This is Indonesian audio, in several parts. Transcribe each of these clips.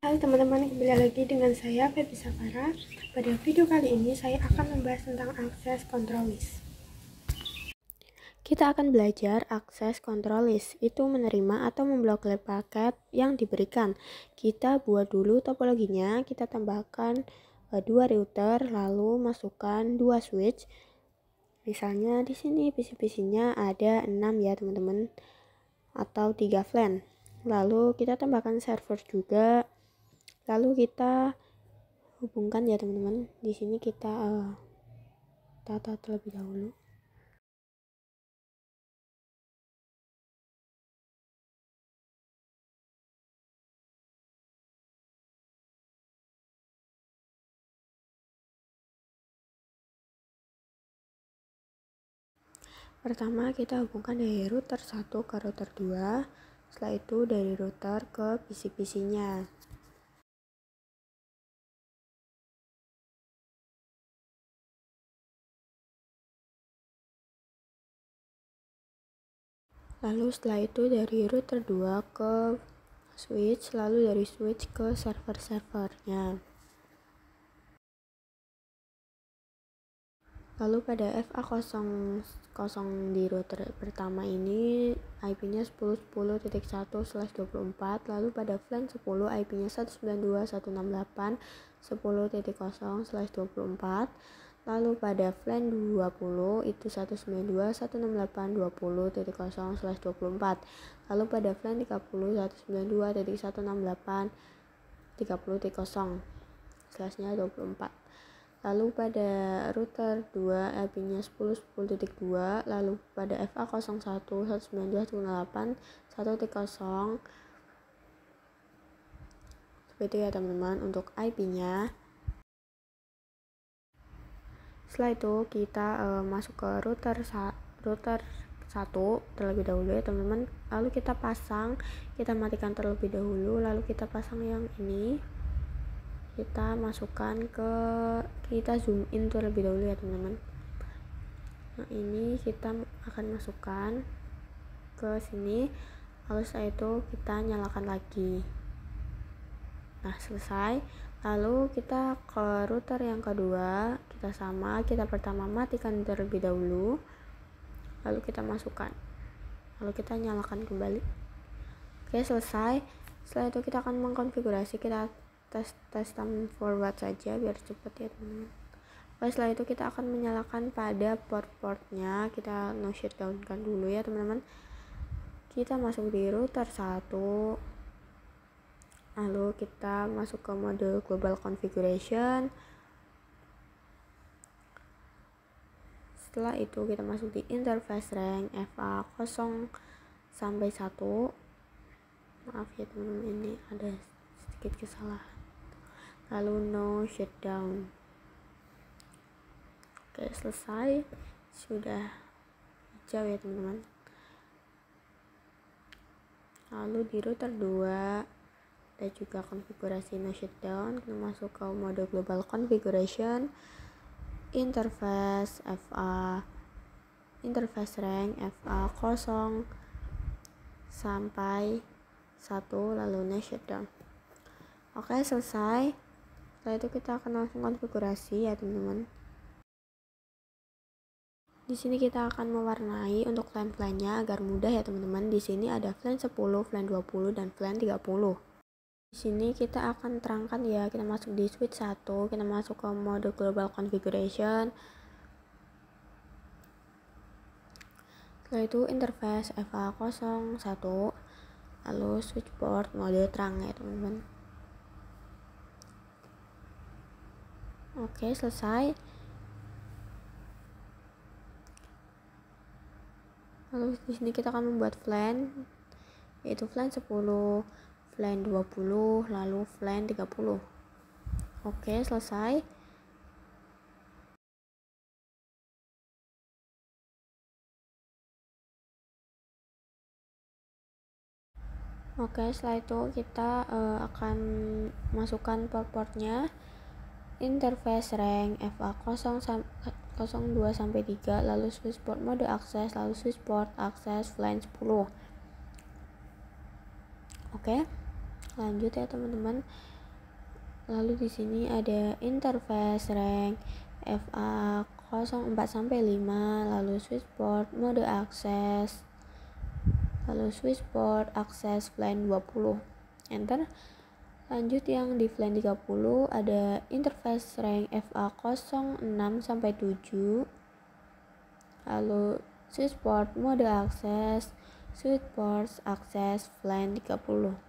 Hai teman-teman, kembali lagi dengan saya Feby Safara. Pada video kali ini saya akan membahas tentang akses control list. Kita akan belajar akses control list, itu menerima atau memblokir paket yang diberikan. Kita buat dulu topologinya, kita tambahkan 2 router, lalu masukkan 2 switch. Misalnya di sini PC-PC-nya ada 6 ya teman-teman, atau 3 VLAN. Lalu kita tambahkan server juga. Lalu kita hubungkan ya teman-teman. Di sini kita tata terlebih dahulu. Pertama kita hubungkan dari router 1 ke router 2. Setelah itu dari router ke PC-PC-nya. Lalu setelah itu dari router 2 ke switch, lalu dari switch ke server-servernya. Lalu pada FA00 di router pertama ini IP-nya 10.10.1/24, lalu pada VLAN 10 IP-nya 192.168.10.0/24, lalu pada VLAN 20 itu 192.168.20.0/24, lalu pada VLAN 30 192.168.30.0/24. Lalu pada router 2 IP-nya 10.10.2, lalu pada FA01 192.168.1.0. Seperti itu ya teman-teman untuk IP-nya. Setelah itu kita masuk ke router 1 terlebih dahulu ya teman-teman. Lalu kita matikan terlebih dahulu, lalu kita pasang yang ini. Kita zoom in terlebih dahulu ya teman-teman. Nah ini kita akan masukkan ke sini, lalu setelah itu kita nyalakan lagi. Nah selesai. Lalu kita ke router yang kedua, kita pertama matikan terlebih dahulu, lalu kita masukkan, lalu kita nyalakan kembali. Oke selesai. Setelah itu kita akan mengkonfigurasi, kita tes forward saja biar cepat ya teman-teman. Oke, setelah itu kita akan menyalakan pada port-portnya, kita no shutdown kan dulu ya teman-teman. Kita masuk di router 1, lalu kita masuk ke mode global configuration. Setelah itu kita masuk di interface rank FA0 sampai 1. Maaf ya teman-teman, ini ada sedikit kesalahan. Lalu no shutdown. Oke selesai, sudah hijau ya teman-teman. Lalu di router 2 ada juga konfigurasi no shutdown. Kita masuk ke mode global configuration, interface rank FA0 sampai 1, lalu no shutdown. Oke selesai. Setelah itu kita akan langsung konfigurasi ya teman-teman. Di sini kita akan mewarnai untuk VLAN-nya agar mudah ya teman-teman. Di sini ada VLAN 10, VLAN 20 dan VLAN 30. Di sini kita akan terangkan ya, kita masuk di switch 1, kita masuk ke mode global configuration. Setelah itu interface FA01, lalu switch port mode terang ya teman-teman. Oke selesai. Lalu di sini kita akan membuat VLAN, yaitu VLAN 10, VLAN 20, lalu VLAN 30. Oke selesai. Oke setelah itu kita akan masukkan port-portnya. Interface rank FA02 sampai 3, lalu switch port mode akses, lalu switch port akses VLAN 10. Oke lanjut ya teman-teman. Lalu di sini ada interface rank FA 04 sampai 5, lalu switchboard mode akses, lalu switchboard akses VLAN 20. Enter. Lanjut yang di VLAN 30 ada interface rank FA 06 sampai 7, lalu switchboard mode akses, switchboard akses VLAN 30.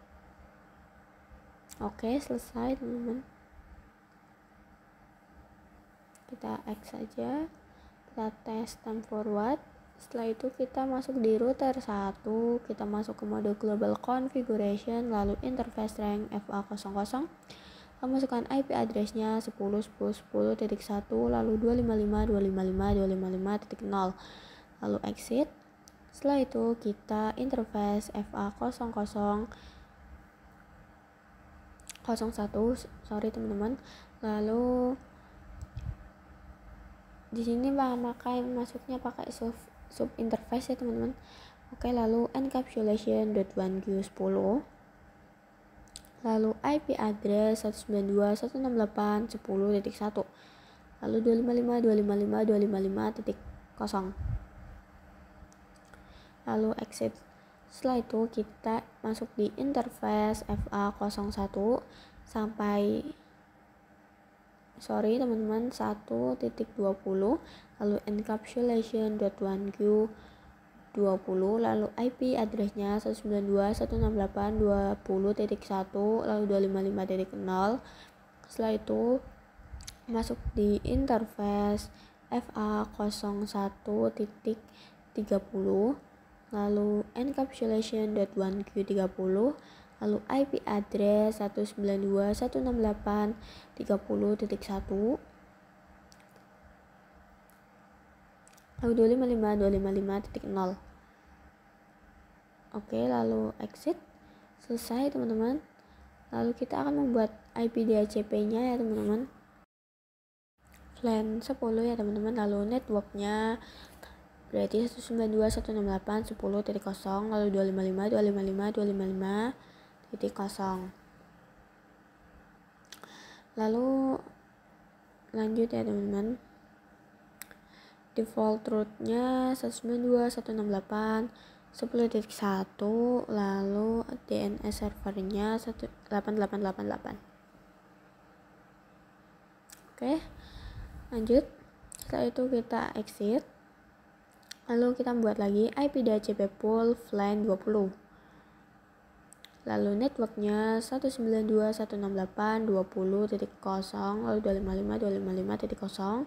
Oke, selesai teman-teman. Kita X saja, kita tes time forward. Setelah itu kita masuk di router 1, kita masuk ke mode global configuration, lalu interface rank FA00, lalu masukkan IP addressnya 10.10.10.1, lalu 255.255.255.0, lalu exit. Setelah itu kita interface FA00 01, teman-teman. Lalu di sini masuknya pakai sub interface ya teman-teman. Oke, lalu encapsulation.1Q10, lalu IP address 192.168.10.1, lalu 255.255.255.0, lalu exit. Setelah itu kita masuk di interface FA01 sampai teman-teman 1.20, lalu encapsulation.1Q20, lalu IP addressnya 192.168.20.1, lalu 255.0. Setelah itu masuk di interface FA01.30, lalu encapsulation.1Q30, lalu IP address 192.168.30.1, lalu 255.255.0. Oke, lalu exit. Selesai teman-teman. Lalu kita akan membuat IP DHCP-nya ya teman-teman. VLAN 10 ya teman-teman. Lalu networknya berarti 192.168.10.0, lalu 255.255.255.0. Lalu lanjut ya teman-teman. Default rootnya 192.168.10.1, lalu DNS servernya 8888. Oke, lanjut. Setelah itu kita exit. Lalu kita buat lagi IP DHCP pool VLAN 20. Lalu networknya 192.168.20.0, lalu 255.255.0.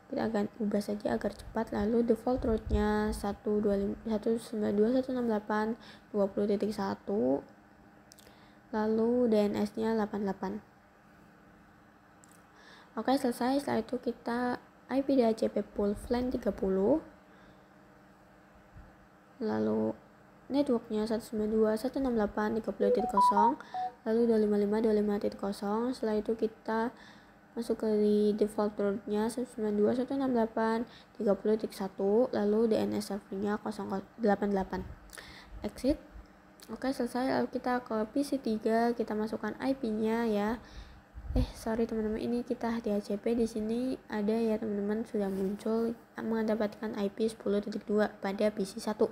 Kita akan ubah saja agar cepat. Lalu default rootnya 192.168.20.1, lalu DNS-nya 88. Oke, selesai. Setelah itu kita IP DHCP pool VLAN 30, lalu networknya 192.168.30.0, lalu 255.255.0. Setelah itu kita masuk ke default rootnya 192.168.30.1, lalu DNS servernya 088. Exit. Oke, selesai. Lalu kita ke PC 3, kita masukkan IP-nya ya. Teman-teman, ini kita DHCP di sini ada ya teman-teman, sudah muncul mendapatkan IP 10.2 pada PC 1.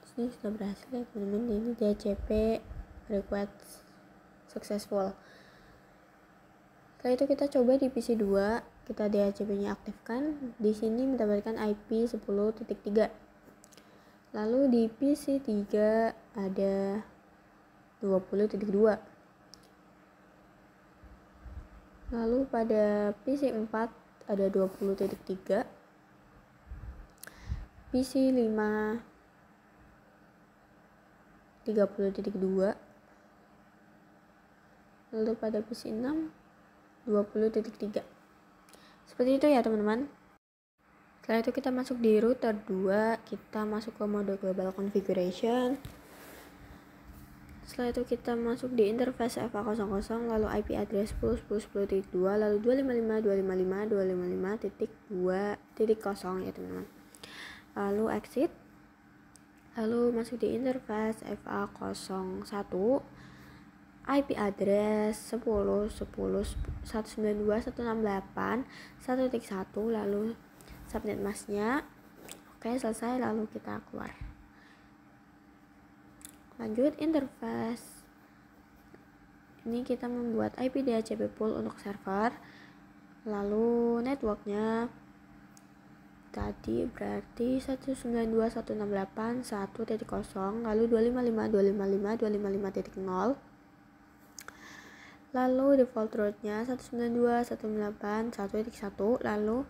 Di sini sudah berhasil ya teman-teman, ini DHCP request successful. Setelah itu kita coba di PC 2, kita DHCP-nya aktifkan. Di sini mendapatkan IP 10.3. Lalu di PC 3 ada 20.2. Lalu pada PC 4 ada 20.3. PC 5 30.2. Lalu pada PC 6 20.3. Seperti itu ya teman-teman. Setelah itu kita masuk di router 2, kita masuk ke mode global configuration. Setelah itu kita masuk di interface FA00, lalu IP address 10.10.10.2, lalu 255.255.255.0 ya teman-teman. Lalu exit. lalu masuk di interface FA01, IP address 10.10.192.168.1.1, lalu subnet masknya. Oke, selesai, lalu kita keluar. Lanjut interface. Ini kita membuat IP DHCP pool untuk server, lalu networknya tadi berarti 192.168.1.0, lalu 255.255.255.0, lalu default rootnya 192.168.1.1, lalu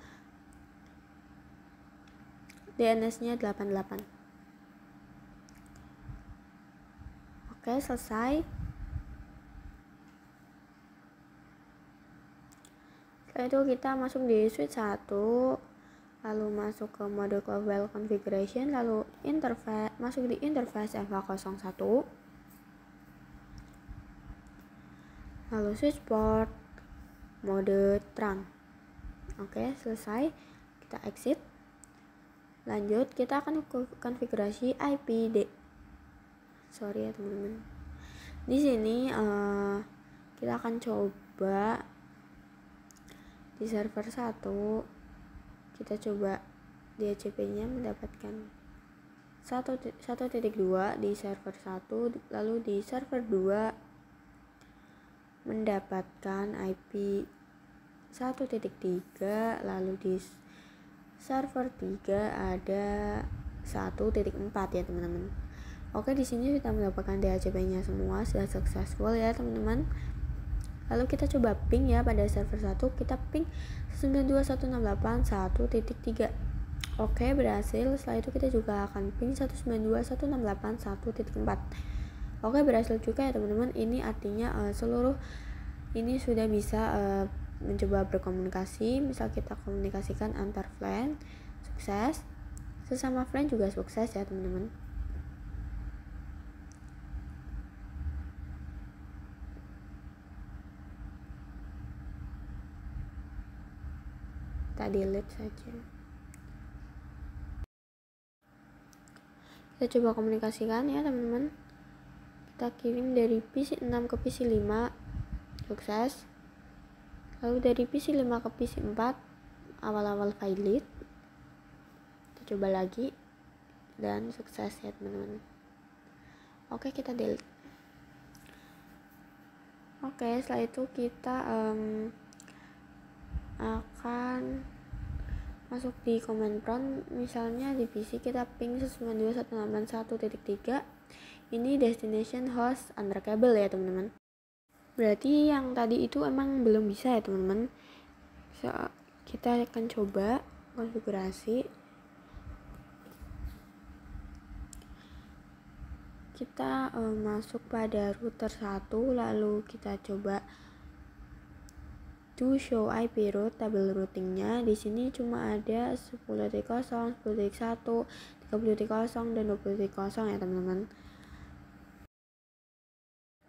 DNS nya 88. Oke, selesai. Setelah itu kita masuk di switch 1, lalu masuk ke mode global configuration, lalu interface, masuk di interface FA01, lalu switch port mode trunk. Oke, selesai, kita exit. Lanjut, kita akan konfigurasi IP sorry ya teman-teman. Di sini kita akan coba di server 1, kita coba DHCP-nya mendapatkan 1.2 di server 1, lalu di server 2 mendapatkan IP 1.3, lalu di server 3 ada 1.4 ya teman-teman. Oke, di sini kita mendapatkan DHCP-nya semua, sudah successful ya teman-teman. Lalu kita coba ping ya, pada server 1 kita ping 192.168.1.3. Oke, berhasil. Setelah itu kita juga akan ping 192.168.1.4. Oke, berhasil juga ya teman-teman. Ini artinya seluruh ini sudah bisa mencoba berkomunikasi. Misal kita komunikasikan antar FLAN, sukses. Sesama FLAN juga sukses ya teman-teman. Kita delete saja. Kita coba komunikasikan ya teman-teman. Kita kirim dari PC 6 ke PC 5, sukses. Lalu dari PC 5 ke PC 4, awal-awal valid. Kita coba lagi dan sukses ya teman-teman. Oke, kita delete. Oke, setelah itu kita akan masuk di command prompt. Misalnya di PC kita ping 192.168.1.3, ini destination host under cable ya teman-teman. Berarti yang tadi itu emang belum bisa ya teman-teman. Kita akan coba konfigurasi. Kita masuk pada router 1, lalu kita coba to show IP route, tabel routingnya. Di sini cuma ada 10.0, 10.1, 30.0 dan 20.0 ya teman-teman.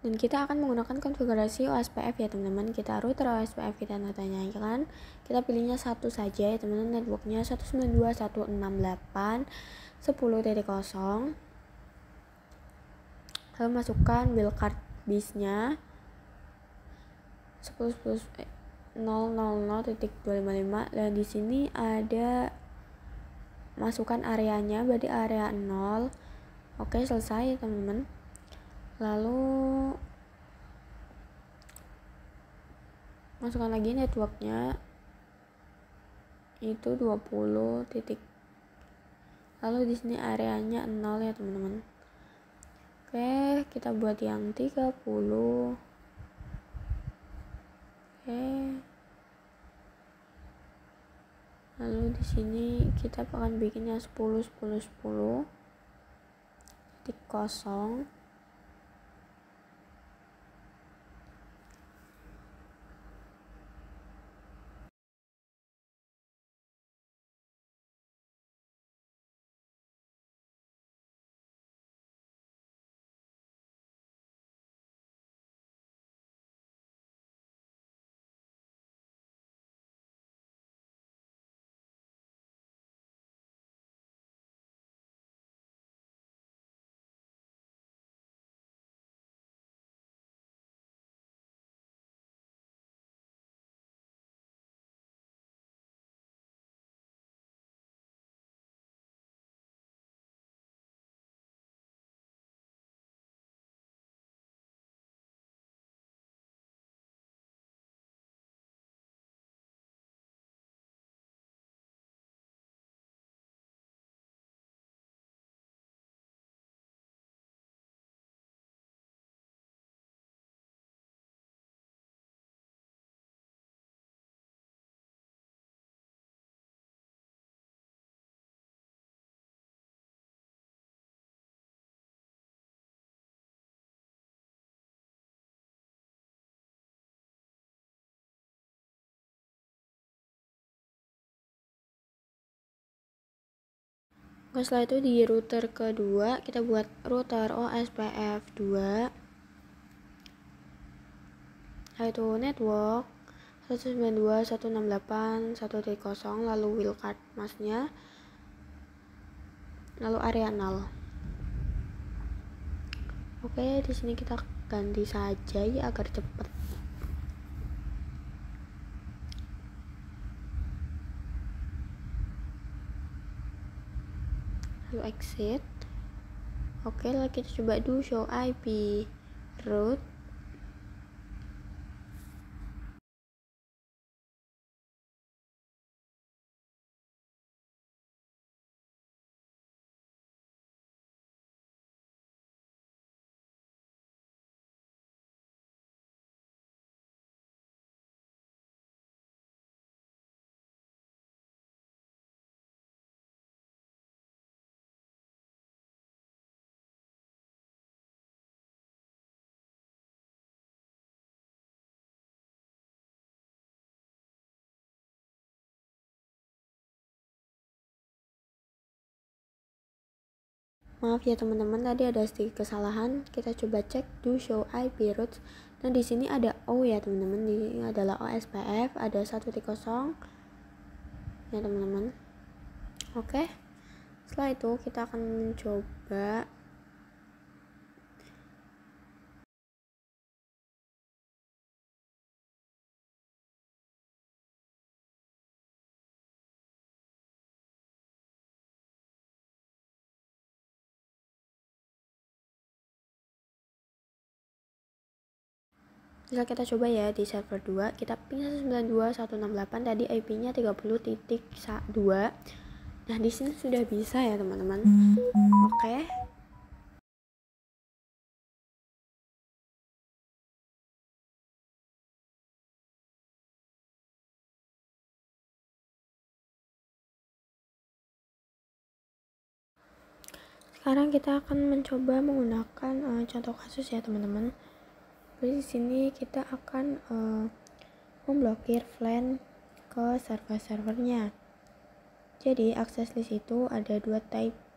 Dan kita akan menggunakan konfigurasi OSPF ya teman-teman. Kita router OSPF kita tanyakan, kita pilihnya satu saja ya teman-teman. Networknya 192.168.10.0. Lalu masukkan wildcard base-nya 10.000.255, dan di sini ada masukkan areanya, berarti area 0. Oke, selesai ya teman-teman. Lalu masukkan lagi networknya itu 20 titik. Lalu di sini areanya 0 ya teman-teman. Oke, kita buat yang 30. Oke. Lalu di sini kita akan bikinnya 10.10.10 titik kosong. Oke, setelah itu di router kedua kita buat router OSPF 2, yaitu network 192.168.1.0, lalu wildcard masknya, lalu area null. Oke, di sini kita ganti saja ya agar cepat. Lalu exit. Oke, lalu kita coba do show IP route. Maaf ya teman-teman, tadi ada sedikit kesalahan. Kita coba cek do show IP routes. Nah, di sini ada O ya teman-teman. Ini adalah OSPF, ada 1.0 ya teman-teman. Oke. Setelah itu kita akan mencoba kita coba ya di server 2, kita ping 192.168, tadi IP-nya 30.2. Nah, di sini sudah bisa ya teman-teman. Oke. Sekarang kita akan mencoba menggunakan contoh kasus ya teman-teman. Jadi di sini kita akan memblokir VLAN ke server-servernya. Jadi akses list itu ada dua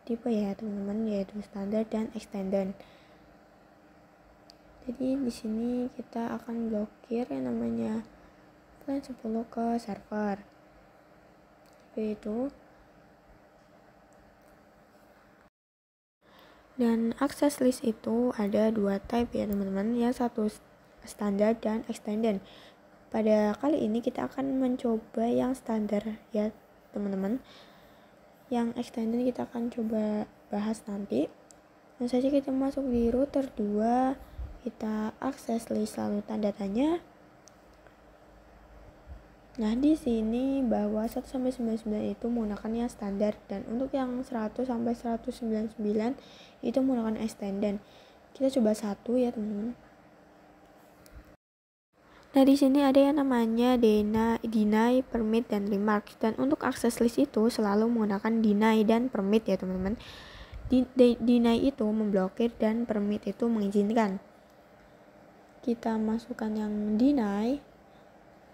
tipe ya teman-teman, yaitu standar dan extended. Jadi di sini kita akan blokir yang namanya VLAN 10 ke server. Yaitu dan akses list itu ada dua type ya teman-teman, yang satu standar dan extended. Pada kali ini kita akan mencoba yang standar ya teman-teman. Yang extended kita akan coba bahas nanti. Langsung saja kita masuk di router 2, kita akses list lalu tanda tanya. Nah, di sini bahwa 1 sampai 99 itu menggunakan yang standar, dan untuk yang 100 sampai 199 itu menggunakan extended. Kita coba satu ya teman-teman. Nah, di sini ada yang namanya deny, permit, dan remarks. Dan untuk akses list itu selalu menggunakan deny dan permit ya teman-teman. Deny itu memblokir dan permit itu mengizinkan. Kita masukkan yang deny.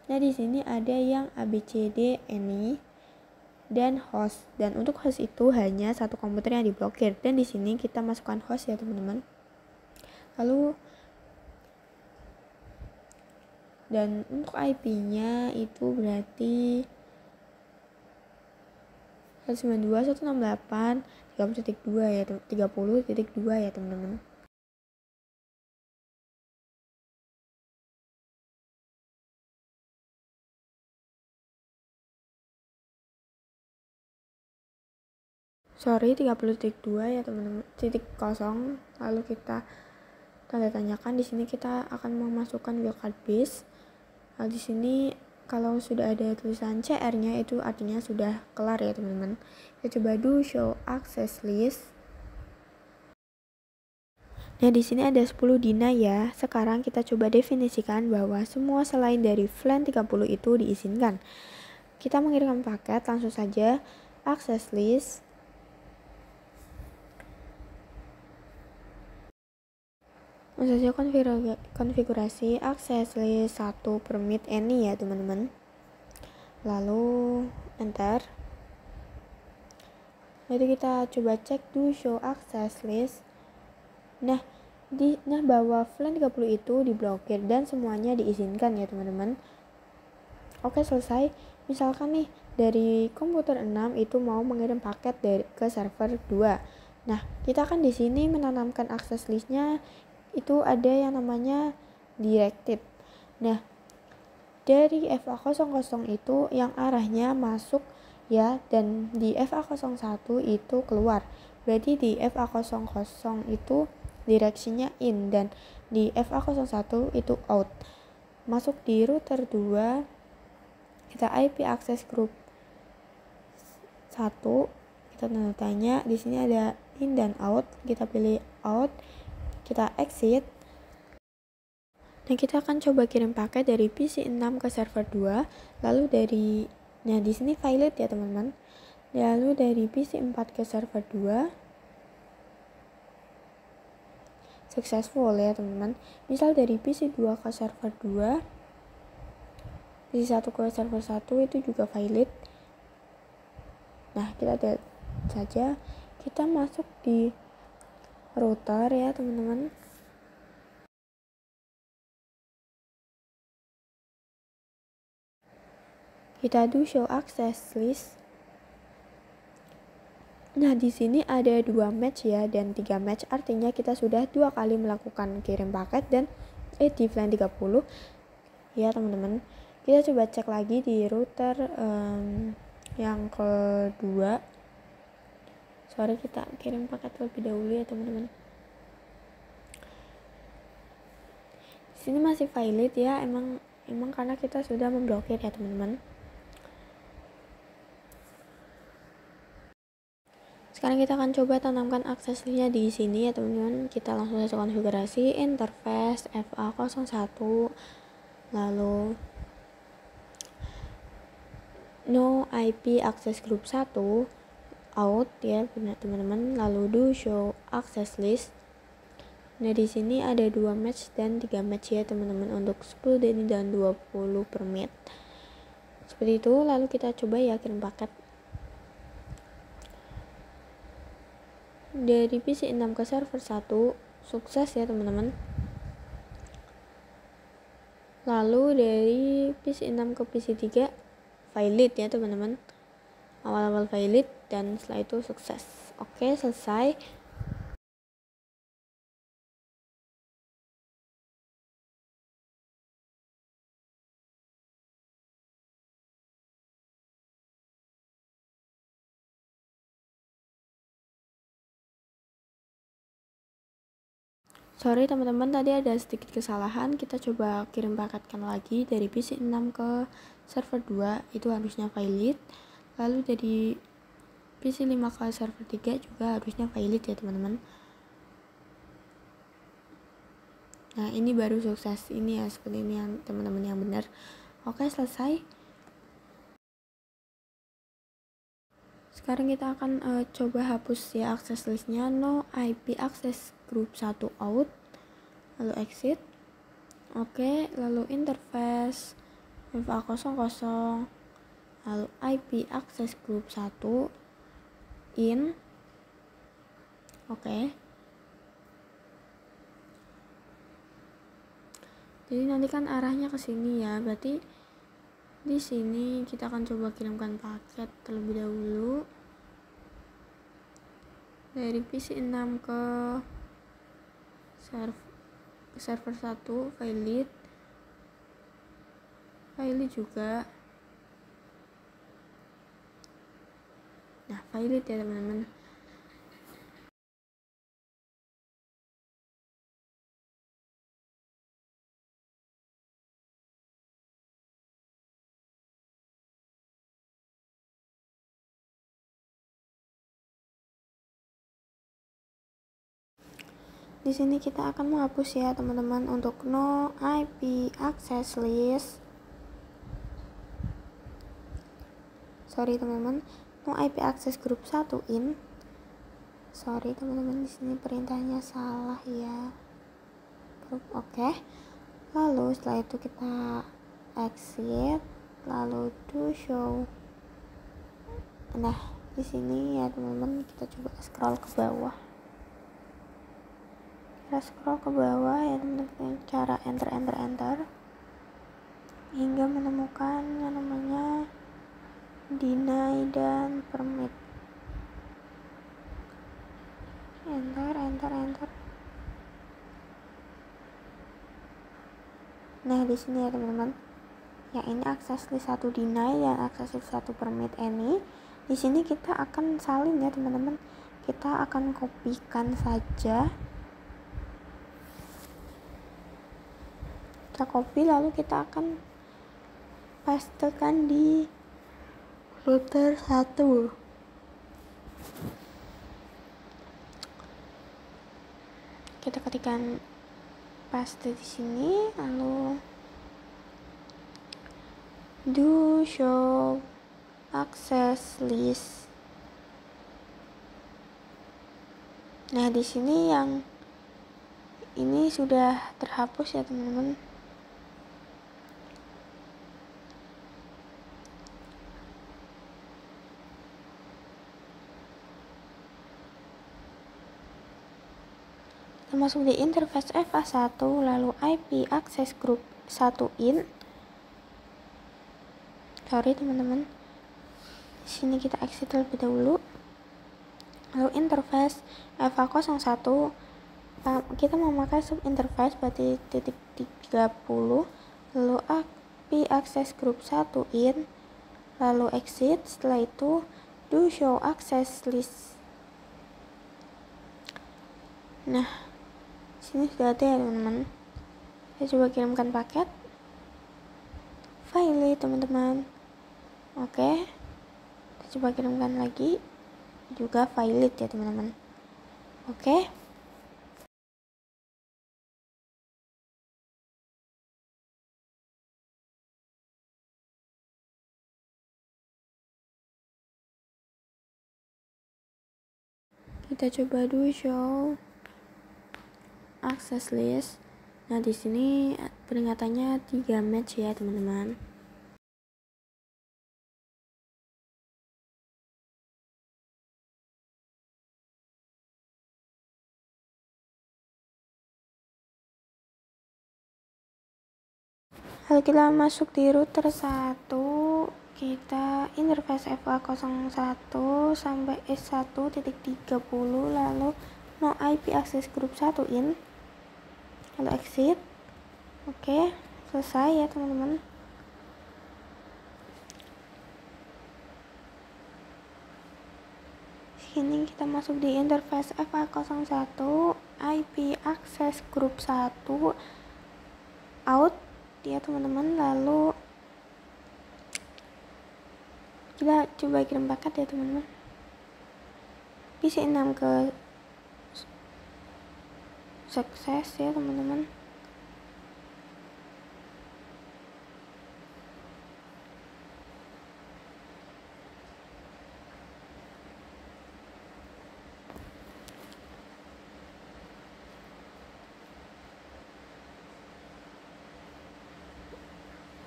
Nah, di sini ada yang ABCD, any, dan host. Dan untuk host itu hanya satu komputer yang diblokir. Dan di sini kita masukkan host ya teman-teman. Lalu dan untuk IP-nya itu berarti 192.168.30.2 ya, 30.2 ya teman-teman. Sorry, 30.2 ya teman-teman, titik kosong. Lalu kita tanda tanyakan. Di sini kita akan memasukkan wildcard base. Di sini kalau sudah ada tulisan CR-nya itu artinya sudah kelar ya teman-teman. Kita coba do show access list. Nah, di sini ada 10 deny ya. Sekarang kita coba definisikan bahwa semua selain dari VLAN 30 itu diizinkan. Kita mengirimkan paket, langsung saja access list. Langsung saja konfigurasi access list 1 permit any ya teman-teman. Lalu enter. Jadi kita coba cek do show access list. Nah, bahwa VLAN 30 itu diblokir dan semuanya diizinkan ya teman-teman. Oke, selesai. Misalkan nih dari komputer 6 itu mau mengirim paket ke server 2. Nah, kita kan di sini menanamkan akses listnya itu ada yang namanya directed. Nah, dari FA00 itu yang arahnya masuk ya, dan di FA01 itu keluar. Berarti di FA00 itu direksinya in dan di FA01 itu out. Masuk di router 2, kita IP access group 1, kita tanda tanya, di sini ada in dan out, kita pilih out, kita exit. Nah, kita akan coba kirim paket dari PC 6 ke server 2, lalu di sini valid ya teman-teman. Lalu dari PC 4 ke server 2 successful ya teman-teman. Misal dari PC 2 ke server 2, PC 1 ke server 1 itu juga valid. Nah, kita lihat saja, kita masuk di router ya teman-teman. Kita do show access list. Nah, di sini ada 2 match ya dan 3 match, artinya kita sudah 2 kali melakukan kirim paket dan di VLAN 30 ya teman-teman. Kita coba cek lagi di router yang kedua. Sorry, kita kirim paket lebih dahulu ya teman-teman. Di sini masih valid ya, emang karena kita sudah memblokir ya teman-teman. Sekarang kita akan coba tanamkan aksesnya di sini ya teman-teman. Kita langsung saja konfigurasi interface FA01, lalu no IP access group 1 out ya teman-teman, lalu do show access list. Nah, di sini ada 2 match dan 3 match ya teman-teman untuk 10 DNI dan 20 per menit. Seperti itu, lalu kita coba ya kirim paket. Dari PC 6 ke server 1 sukses ya teman-teman. Lalu dari PC 6 ke PC 3 valid ya teman-teman. Awal-awal valid dan setelah itu sukses. Oke, selesai. Sorry teman-teman, tadi ada sedikit kesalahan. Kita coba kirim paketkan lagi dari PC 6 ke server 2, itu harusnya valid. Lalu dari PC 5 ke server 3 juga harusnya valid ya teman-teman. Nah, ini baru sukses. Ini ya seperti ini yang teman-teman yang benar. Oke, selesai. Sekarang kita akan coba hapus ya akses listnya. No IP access group 1 out, lalu exit. Oke, lalu interface FA00, lalu IP access group 1 in. Oke, jadi nanti kan arahnya ke sini ya, berarti di sini kita akan coba kirimkan paket terlebih dahulu dari PC 6 ke server 1 valid juga. Nah, valid ya teman-teman. Di sini kita akan menghapus ya teman-teman untuk no IP access list. Sorry teman-teman, no IP access group 1 in. Sorry teman-teman, di sini perintahnya salah ya. Grup oke. Lalu setelah itu kita exit, lalu do show. Nah, Di sini ya teman-teman, kita coba scroll ke bawah. Kita scroll ke bawah ya teman-teman, cara enter hingga menemukan yang namanya deny dan permit. Enter. Nah, di sini ya teman-teman, yang ini akses list 1 deny dan akses list 1 permit ini. Di sini kita akan salin ya teman-teman. Kita akan kopikan saja. Kita copy, lalu kita akan pastekan di router 1. Kita ketikkan paste di sini, lalu do show access list. Nah, di sini yang ini sudah terhapus ya teman-teman. Kita masuk di interface FA1, lalu IP access group 1 in. Sorry teman-teman. Di sini kita exit terlebih dahulu. Lalu interface FA01, kita memakai sub interface berarti titik 30, lalu IP access group 1 in, lalu exit. Setelah itu do show access list. Nah, sini sudah ada ya teman-teman. Saya coba kirimkan paket file teman-teman. Oke, kita coba kirimkan lagi, juga file ya teman-teman. Oke, kita coba do show access list. Nah, di sini peringatannya 3 match ya teman-teman. Lalu kita masuk di router 1, kita interface FA01 sampai S1.30, lalu no IP access group 1 in, lalu exit. Oke, selesai ya teman-teman. Sini kita masuk di interface FA01, IP access group 1 out ya teman-teman. Lalu kita coba kirim paket ya teman-teman. PC6 ke sukses ya teman-teman.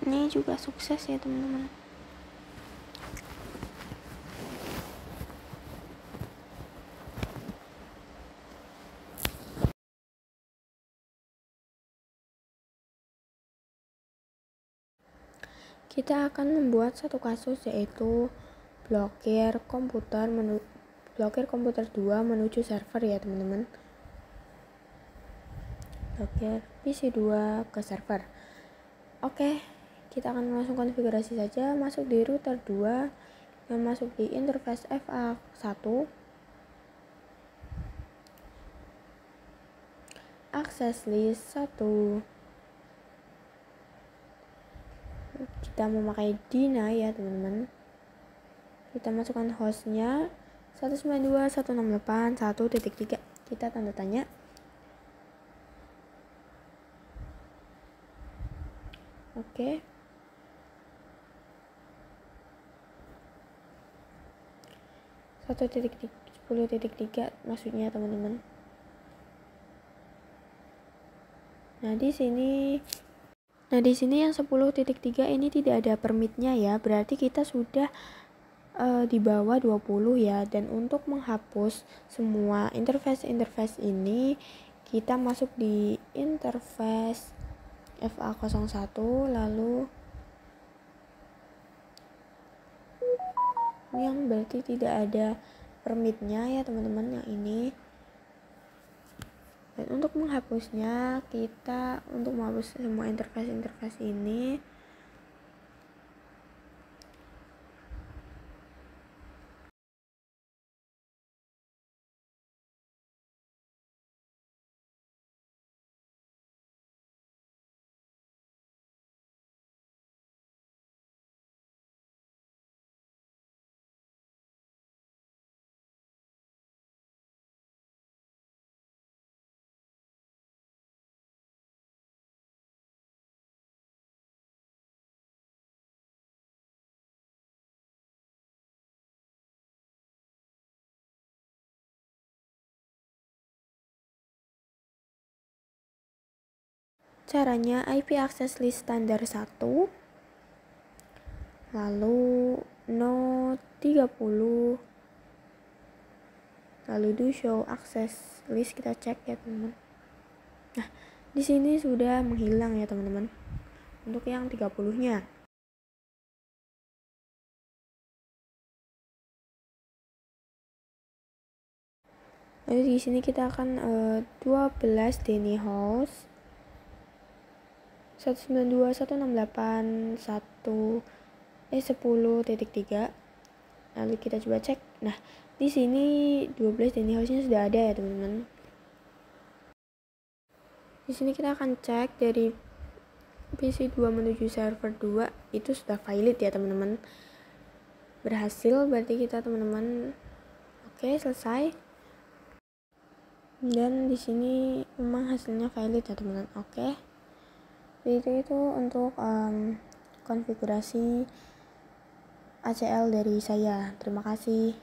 Ini juga sukses ya teman-teman. Kita akan membuat satu kasus, yaitu blokir komputer 2 menuju server ya teman-teman. Blokir PC 2 ke server. Oke, kita akan langsung konfigurasi saja. Masuk di router 2 dan masuk di interface FA1, access list 1. Kita memakai deny ya teman-teman. Kita masukkan hostnya 192.168.1.3. Kita tanda tanya. Oke. Satu 10.3 maksudnya teman-teman. Nah, di sini yang 10.3 ini tidak ada permitnya ya. Berarti kita sudah di bawah 20 ya. Dan untuk menghapus semua interface ini, kita masuk di interface FA01, lalu ini yang berarti tidak ada permitnya ya teman-teman, yang ini. Dan untuk menghapusnya, kita untuk menghapus semua interface ini, caranya IP access list standar 1, lalu node 30, lalu do show access list, kita cek ya teman-teman. Nah, di sini sudah menghilang ya teman-teman untuk yang 30-nya. Lalu di sini kita akan 12 Denny host 192.168.10.3. Lalu kita coba cek. Nah, di sini 12 Denny hostnya sudah ada ya teman-teman. Di sini kita akan cek dari PC 2 menuju server 2 itu sudah valid ya teman-teman. Berhasil berarti kita teman-teman. Oke, selesai. Dan di sini memang hasilnya valid ya teman-teman. Oke. Jadi itu untuk konfigurasi ACL dari saya. Terima kasih.